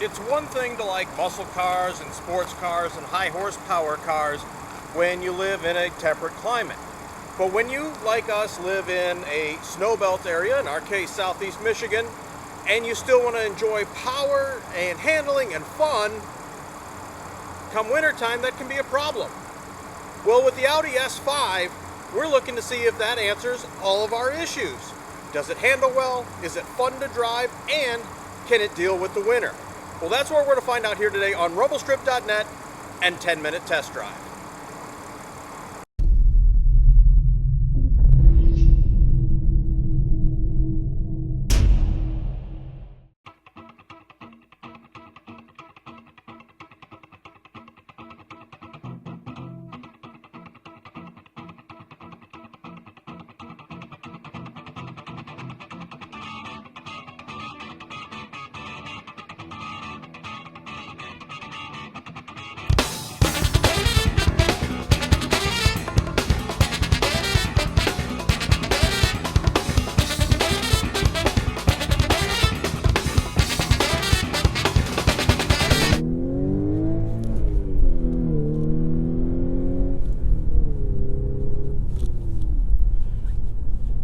It's one thing to like muscle cars and sports cars and high horsepower cars when you live in a temperate climate. But when you, like us, live in a snowbelt area, in our case southeast Michigan, and you still want to enjoy power and handling and fun, come wintertime that can be a problem. Well, with the Audi S5, we're looking to see if that answers all of our issues. Does it handle well? Is it fun to drive? And can it deal with the winter? Well, that's what we're going to find out here today on Rumblestrip.NET and 10-Minute Test Drive.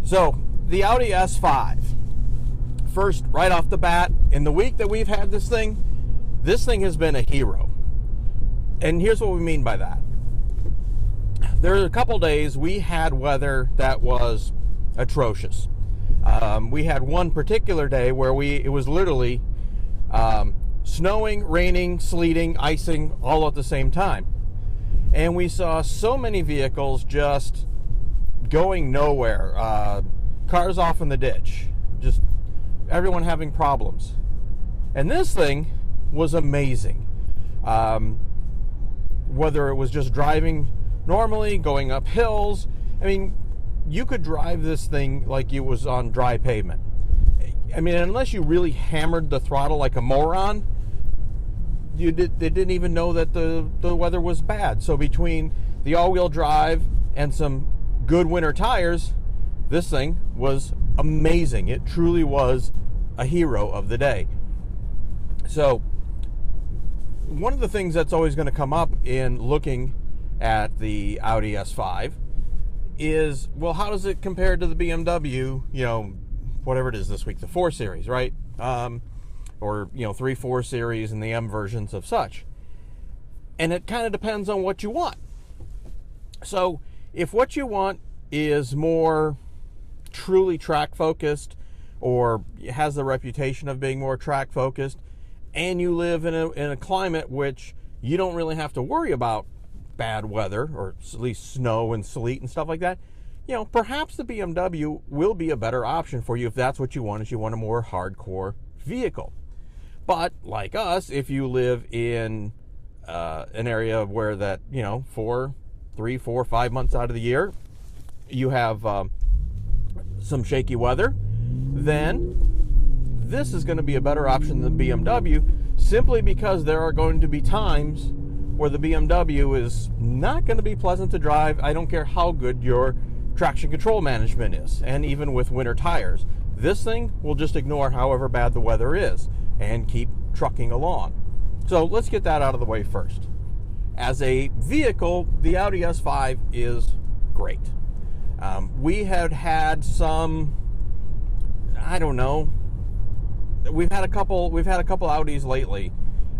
So, the Audi S5, first, right off the bat, in the week that we've had this thing has been a hero. And here's what we mean by that. There are a couple days we had weather that was atrocious. We had one particular day where it was literally snowing, raining, sleeting, icing, all at the same time. And we saw so many vehicles just going nowhere, cars off in the ditch, just everyone having problems. And this thing was amazing. Whether it was just driving normally, going up hills, I mean, you could drive this thing like it was on dry pavement. I mean, unless you really hammered the throttle like a moron, they didn't even know that the weather was bad. So between the all-wheel drive and some good winter tires, this thing was amazing. It truly was a hero of the day. So one of the things that's always going to come up in looking at the Audi S5 is, well, how does it compare to the BMW, whatever it is this week, the 4 Series, right? Or 3, 4 Series and the M versions of such. And it kind of depends on what you want. So if what you want is more truly track focused, or has the reputation of being more track focused, and you live in a climate which you don't really have to worry about bad weather, or at least snow and sleet and stuff like that, perhaps the BMW will be a better option for you if that's what you want, if you want a more hardcore vehicle. But like us, if you live in an area where that, 3, 4, 5 months out of the year, you have some shaky weather, then this is going to be a better option than BMW, simply because there are going to be times where the BMW is not going to be pleasant to drive. I don't care how good your traction control management is, and even with winter tires. This thing will just ignore however bad the weather is and keep trucking along. So let's get that out of the way first. As a vehicle, the Audi S5 is great. We have had some, I don't know, we've had a couple Audis lately.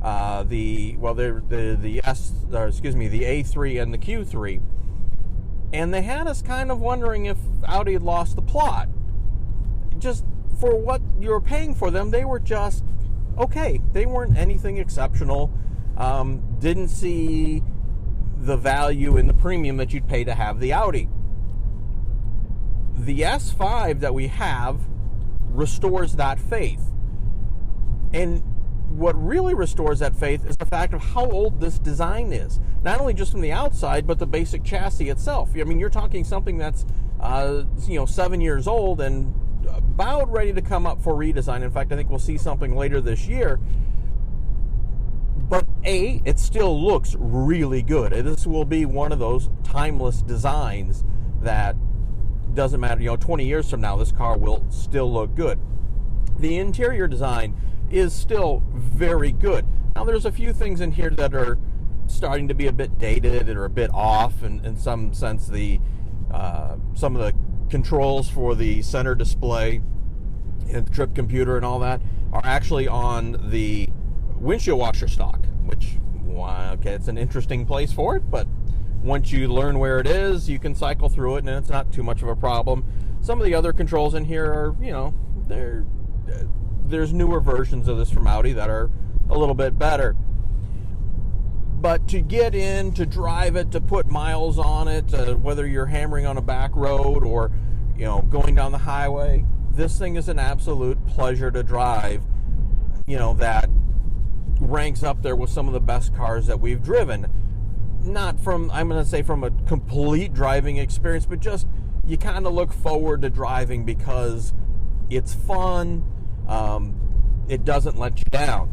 The A3 and the Q3, and they had us kind of wondering if Audi had lost the plot. Just for what you're paying for them, they were just okay. They weren't anything exceptional. Didn't see the value in the premium that you'd pay to have the Audi. The S5 that we have restores that faith. And what really restores that faith is the fact of how old this design is. Not only just from the outside, but the basic chassis itself. I mean, you're talking something that's 7 years old and about ready to come up for redesign. In fact, I think we'll see something later this year. But it still looks really good. This will be one of those timeless designs that doesn't matter, 20 years from now, this car will still look good. The interior design is still very good. Now, there's a few things in here that are starting to be a bit dated or a bit off, and in some sense, some of the controls for the center display and the trip computer and all that are actually on the windshield washer stock, which, okay, it's an interesting place for it, but once you learn where it is, you can cycle through it, and it's not too much of a problem. Some of the other controls in here are, there's newer versions of this from Audi that are a little bit better. But to get in, to drive it, to put miles on it, whether you're hammering on a back road or, going down the highway, this thing is an absolute pleasure to drive, that ranks up there with some of the best cars that we've driven. Not from, I'm going to say from a complete driving experience, but just you kind of look forward to driving because it's fun. It doesn't let you down.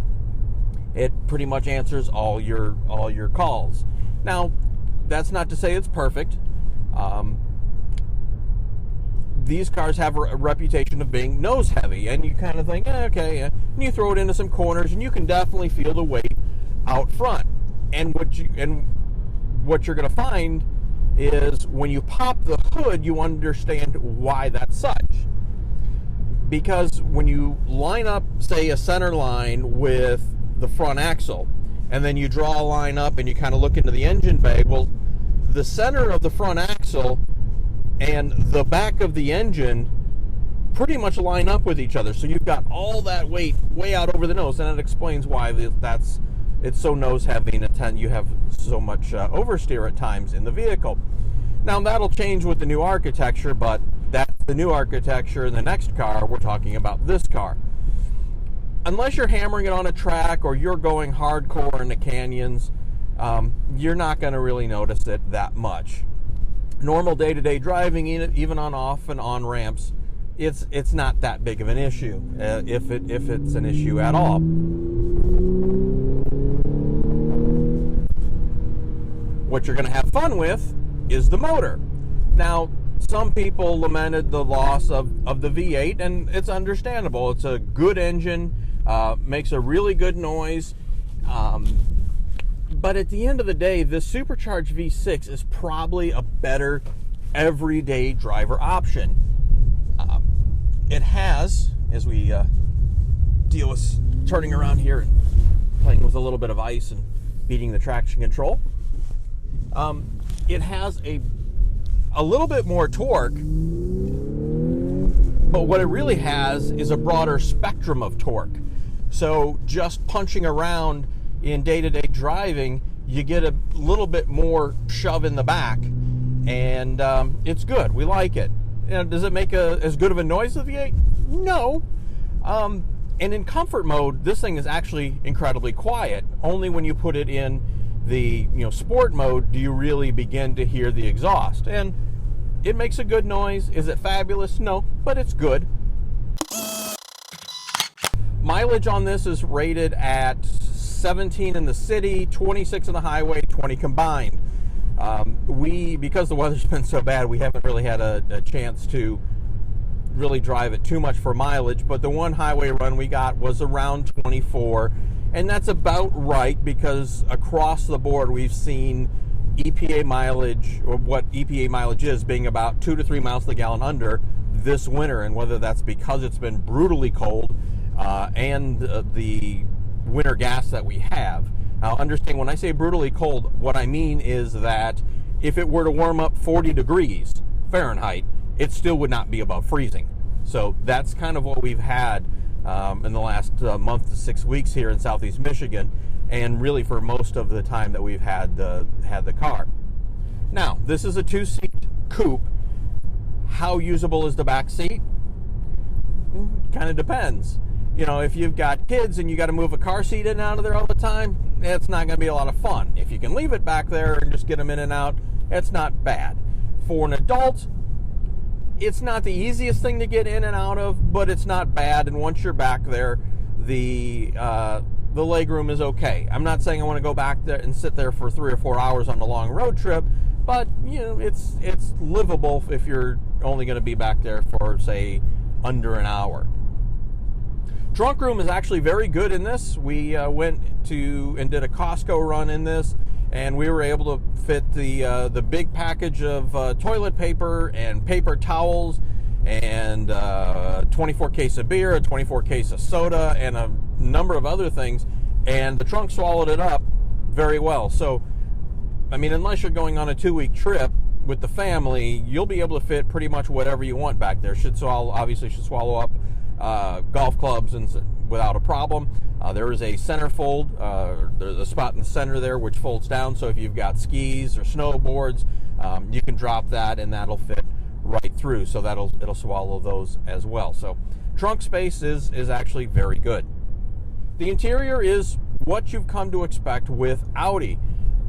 It pretty much answers all your calls. Now, that's not to say it's perfect. These cars have a reputation of being nose heavy, and you kind of think, okay, and you throw it into some corners, and you can definitely feel the weight out front. And what you're going to find is when you pop the hood, you understand why that's such. Because when you line up, say, a center line with the front axle, and then you draw a line up and you kind of look into the engine bay, well, the center of the front axle and the back of the engine pretty much line up with each other. So you've got all that weight way out over the nose, and it explains why it's so nose heavy, and you have so much oversteer at times in the vehicle. Now, that'll change with the new architecture, but that's the new architecture. In the next car, we're talking about this car. Unless you're hammering it on a track or you're going hardcore in the canyons, you're not going to really notice it that much. Normal day-to-day driving, even on off and on ramps, it's not that big of an issue, if it's an issue at all. What you're going to have fun with is the motor. Now, some people lamented the loss of the V8, and it's understandable. It's a good engine, makes a really good noise, but at the end of the day, this supercharged V6 is probably a better everyday driver option. It has, as we deal with turning around here and playing with a little bit of ice and beating the traction control, it has a little bit more torque, but what it really has is a broader spectrum of torque. So just punching around in day-to-day driving, you get a little bit more shove in the back, and it's good. We like it. Does it make as good of a noise as the V8? No. And in comfort mode, this thing is actually incredibly quiet. Only when you put it in the sport mode do you really begin to hear the exhaust, and it makes a good noise. Is it fabulous? No, but it's good. Mileage on this is rated at 17 in the city, 26 in the highway, 20 combined. Because the weather's been so bad, we haven't really had a chance to really drive it too much for mileage, but the one highway run we got was around 24, and that's about right, because across the board we've seen EPA mileage, or what EPA mileage is, being about 2 to 3 miles per gallon under this winter, and whether that's because it's been brutally cold and the winter gas that we have. Now, understand, when I say brutally cold, what I mean is that if it were to warm up 40 degrees Fahrenheit, it still would not be above freezing. So that's kind of what we've had in the last month to 6 weeks here in Southeast Michigan, and really for most of the time that we've had the car. Now, this is a 2-seat coupe. How usable is the back seat? Kind of depends. If you've got kids and you got to move a car seat in and out of there all the time, it's not going to be a lot of fun. If you can leave it back there and just get them in and out, it's not bad. For an adult, it's not the easiest thing to get in and out of, but it's not bad. And once you're back there, the legroom is okay. I'm not saying I want to go back there and sit there for 3 or 4 hours on a long road trip, but it's livable if you're only going to be back there for, say, under an hour. Trunk room is actually very good in this. We went to and did a Costco run in this, and we were able to fit the big package of toilet paper and paper towels and 24 case of beer, a 24 case of soda, and a number of other things, and the trunk swallowed it up very well. So, I mean, unless you're going on a 2-week trip with the family, you'll be able to fit pretty much whatever you want back there. Obviously should swallow up golf clubs and without a problem. There is a centerfold. There's a spot in the center there which folds down, so if you've got skis or snowboards, you can drop that and that'll fit right through. So it'll swallow those as well. So trunk space is actually very good. The interior is what you've come to expect with Audi.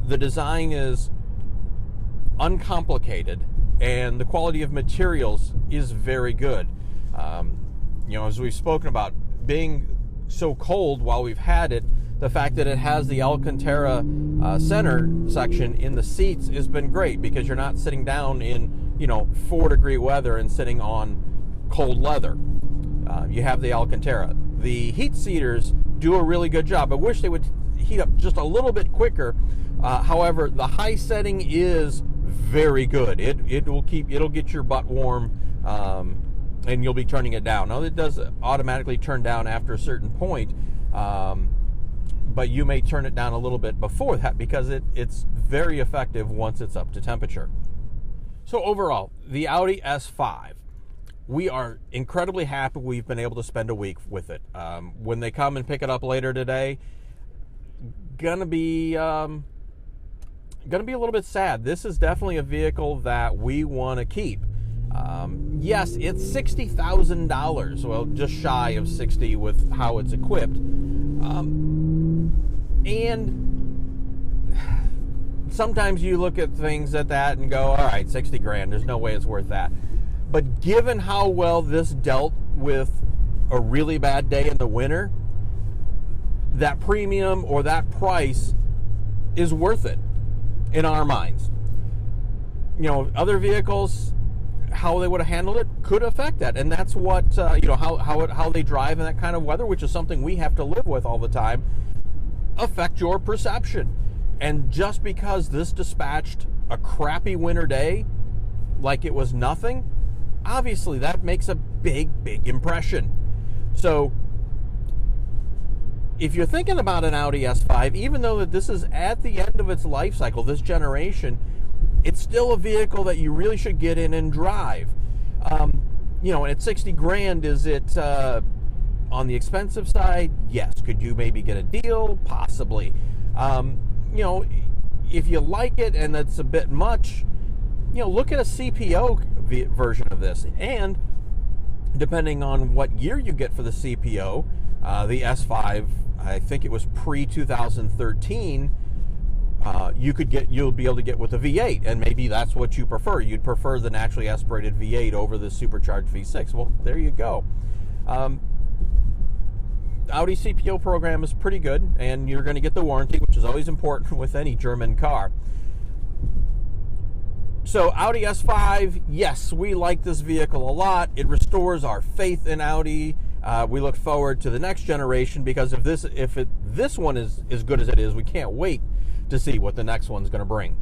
The design is uncomplicated, and the quality of materials is very good. As we've spoken about, being so cold while we've had it, the fact that it has the Alcantara center section in the seats has been great, because you're not sitting down in 4-degree weather and sitting on cold leather. You have the Alcantara. The heat seaters do a really good job. I wish they would heat up just a little bit quicker. However, the high setting is very good. It'll get your butt warm, and you'll be turning it down. Now, it does automatically turn down after a certain point, but you may turn it down a little bit before that, because it's very effective once it's up to temperature. So overall, the Audi S5, we are incredibly happy we've been able to spend a week with it. When they come and pick it up later today, gonna be a little bit sad. This is definitely a vehicle that we want to keep. Yes, it's $60,000, well, just shy of 60 with how it's equipped. And sometimes you look at things at that and go, all right, 60 grand, there's no way it's worth that. But given how well this dealt with a really bad day in the winter, that premium or that price is worth it in our minds. Other vehicles, how they would have handled it could affect that, and that's what how they drive in that kind of weather, which is something we have to live with all the time, affect your perception. And just because this dispatched a crappy winter day like it was nothing, obviously that makes a big impression. So if you're thinking about an Audi S5, even though that this is at the end of its life cycle, this generation, it's still a vehicle that you really should get in and drive. And at 60 grand, is it on the expensive side? Yes. Could you maybe get a deal? Possibly. If you like it and it's a bit much, look at a CPO version of this. And depending on what year you get for the CPO, the S5, I think it was pre-2013, you'll be able to get with a V8, and maybe that's what you prefer. You'd prefer the naturally aspirated V8 over the supercharged V6. Well, there you go. Audi CPO program is pretty good, and you're going to get the warranty, which is always important with any German car. So Audi S5, yes, we like this vehicle a lot. It restores our faith in Audi. We look forward to the next generation, because if this one is as good as it is, we can't wait to see what the next one's going to bring.